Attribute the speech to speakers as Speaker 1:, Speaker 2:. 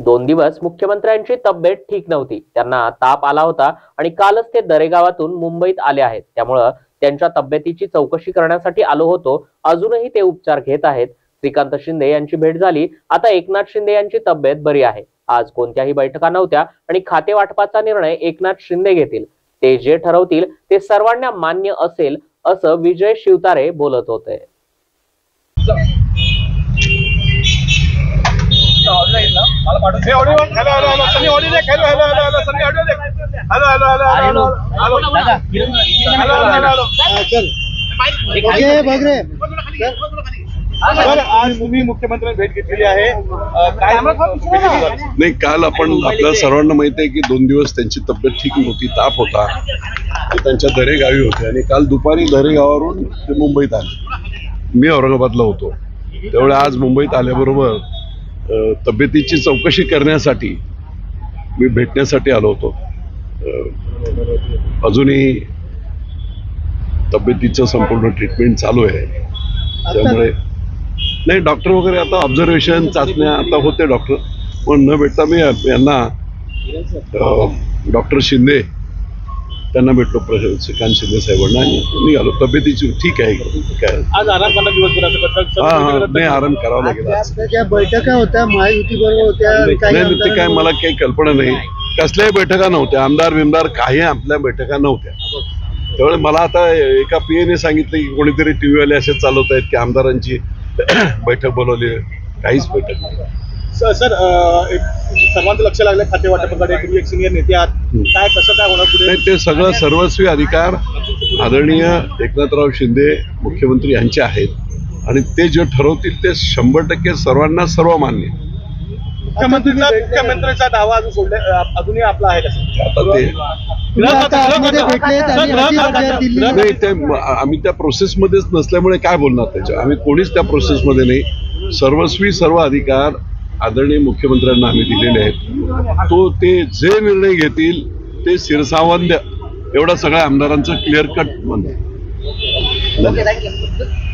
Speaker 1: 2 दिवस मुख्यमंत्र्यांची तब्येत ठीक नव्हती। त्यांना ताप आला होता आणि कालच ते दरेगावातून मुंबईत आले आहेत। त्यामुळे त्यांच्या तब्येतीची चौकशी करण्यासाठी आलो होतो। अजूनही ते उपचार घेत आहेत। श्रीकांत शिंदे यांची भेट झाली। आता एकनाथ शिंदे यांची तब्येत बरी आहे। आज कोणत्याही बैठका नव्हत्या आणि खाते वाटपाचा निर्णय एकनाथ शिंदे घेतील। ते जे ठरवतील ते सर्वांना मान्य असेल असं विजय शिवतारे बोलत होते।
Speaker 2: आज तुम्ही मुख्यमंत्र्यांनी भेट घेतलेली आहे, काय
Speaker 3: नाही? काल आपण आपल्या सर्वांना माहिती आहे की 2 दिवस त्यांची तब्येत ठीक नव्हती, ताप होता, ते त्यांच्या दरेगावी होते आणि काल दुपारी दरेगावावरून ते मुंबईत आले। मी औरंगाबादला होतो, त्यामुळे आज मुंबईत आल्याबरोबर तब्येतीची चौकशी करण्यासाठी मी भेटण्यासाठी आलो होतो। अजूनही तब्येतीचं संपूर्ण ट्रीटमेंट चालू आहे, त्यामुळे नाही डॉक्टर वगैरे आता ऑब्झर्वेशन चाचण्या आता होते डॉक्टर, पण न भेटता मी यांना डॉक्टर शिंदे त्यांना भेटलो, श्रीकांत शिंदे साहेबांना, निघालो। तब्येतीची ठीक आहे काय,
Speaker 2: आज आराम करणार दिवसभर
Speaker 3: नाही आराम करावा लागेल।
Speaker 4: ज्या बैठका होत्या महायुती बरोबर होत्या,
Speaker 3: नाही ते काय मला काही कल्पना नाही, कसल्याही बैठका नव्हत्या, आमदार बिमदार काही आपल्या बैठका नव्हत्या। त्यामुळे मला आता एका पीएने सांगितलं की कोणीतरी टीव्ही वाले असे चालवत आहेत की आमदारांची बैठक बोलवली, काहीच बैठक नाही।
Speaker 2: सर सर्वांचं लक्ष लागलं खाते वाटपाकडे, तुम्ही एक सिनियर नेते आहात, काय कसं काय होणार पुढे?
Speaker 3: नाही, ते सगळं सर्वस्वी अधिकार आदरणीय एकनाथराव शिंदे मुख्यमंत्री यांचे आहेत आणि ते जे ठरवतील ते 100% सर्वांना सर्व मान्य।
Speaker 2: मुख्यमंत्र्यांचा दावा अजून अजूनही आपला आहे कसं?
Speaker 3: आता ते नाही, ते आम्ही त्या प्रोसेसमध्येच नसल्यामुळे काय बोलणार त्याच्या, आम्ही कोणीच त्या प्रोसेसमध्ये नाही। सर्वस्वी सर्व अधिकार आदरणीय मुख्यमंत्र्यांना आम्ही दिलेले आहेत, तो ते जे निर्णय घेतील ते शिरसावंद्य एवढा सगळ्या आमदारांचं क्लिअर कट म्हणतो।